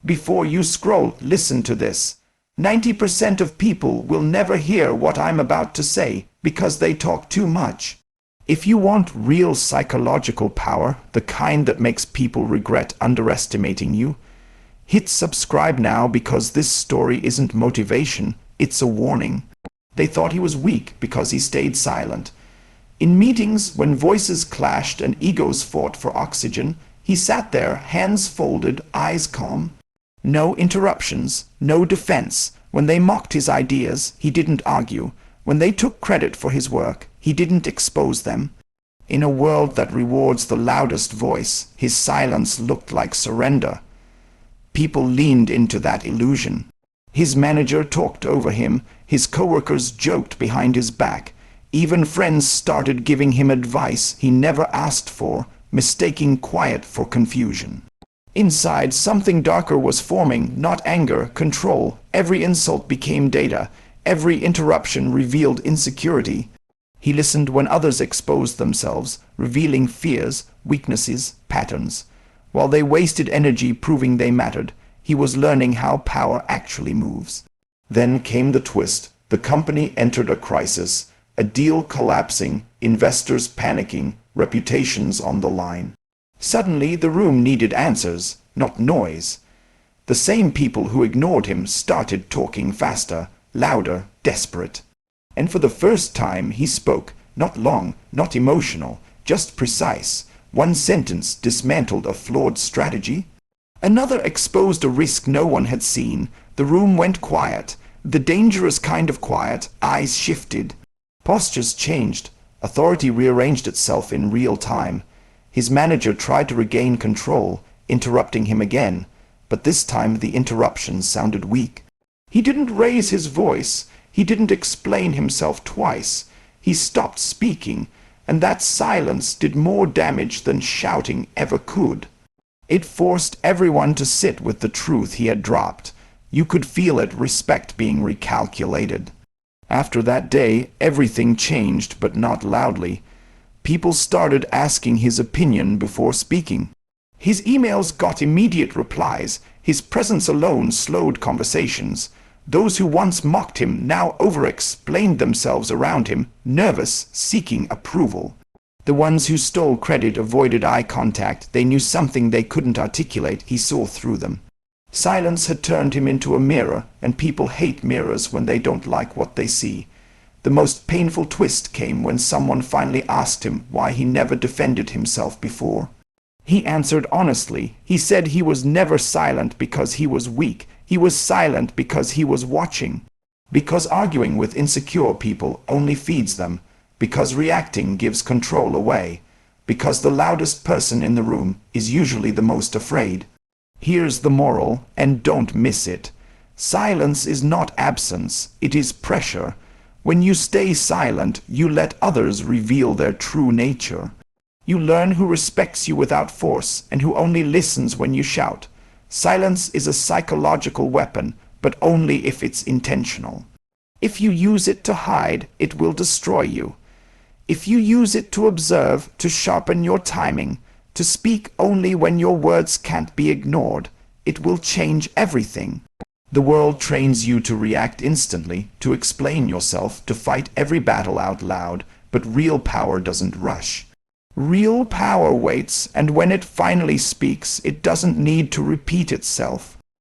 Before you scroll, listen to this. 90% of people will never hear what I'm about to say because they talk too much. If you want real psychological power, the kind that makes people regret underestimating you, hit subscribe now, because this story isn't motivation, it's a warning. They thought he was weak because he stayed silent. In meetings, when voices clashed and egos fought for oxygen, he sat there, hands folded, eyes calm. No interruptions, no defense. When they mocked his ideas, he didn't argue. When they took credit for his work, he didn't expose them. In a world that rewards the loudest voice, his silence looked like surrender. People leaned into that illusion. His manager talked over him, his coworkers joked behind his back. Even friends started giving him advice he never asked for, mistaking quiet for confusion. Inside, something darker was forming, not anger, control. Every insult became data. Every interruption revealed insecurity. He listened when others exposed themselves, revealing fears, weaknesses, patterns. While they wasted energy proving they mattered, he was learning how power actually moves. Then came the twist. The company entered a crisis, a deal collapsing, investors panicking, reputations on the line. Suddenly, the room needed answers, not noise. The same people who ignored him started talking faster, louder, desperate. And for the first time he spoke, not long, not emotional, just precise. One sentence dismantled a flawed strategy. Another exposed a risk no one had seen. The room went quiet, the dangerous kind of quiet. Eyes shifted. Postures changed. Authority rearranged itself in real time. His manager tried to regain control, interrupting him again, but this time the interruptions sounded weak. He didn't raise his voice. He didn't explain himself twice. He stopped speaking, and that silence did more damage than shouting ever could. It forced everyone to sit with the truth he had dropped. You could feel it, respect being recalculated. After that day, everything changed, but not loudly. People started asking his opinion before speaking. His emails got immediate replies. His presence alone slowed conversations. Those who once mocked him now over-explained themselves around him, nervous, seeking approval. The ones who stole credit avoided eye contact. They knew something they couldn't articulate. He saw through them. Silence had turned him into a mirror, and people hate mirrors when they don't like what they see. The most painful twist came when someone finally asked him why he never defended himself before. He answered honestly. He said he was never silent because he was weak. He was silent because he was watching. Because arguing with insecure people only feeds them. Because reacting gives control away. Because the loudest person in the room is usually the most afraid. Here's the moral, and don't miss it. Silence is not absence, it is pressure. When you stay silent, you let others reveal their true nature. You learn who respects you without force, and who only listens when you shout. Silence is a psychological weapon, but only if it's intentional. If you use it to hide, it will destroy you. If you use it to observe, to sharpen your timing, to speak only when your words can't be ignored, it will change everything. The world trains you to react instantly, to explain yourself, to fight every battle out loud, but real power doesn't rush. Real power waits, and when it finally speaks, it doesn't need to repeat itself.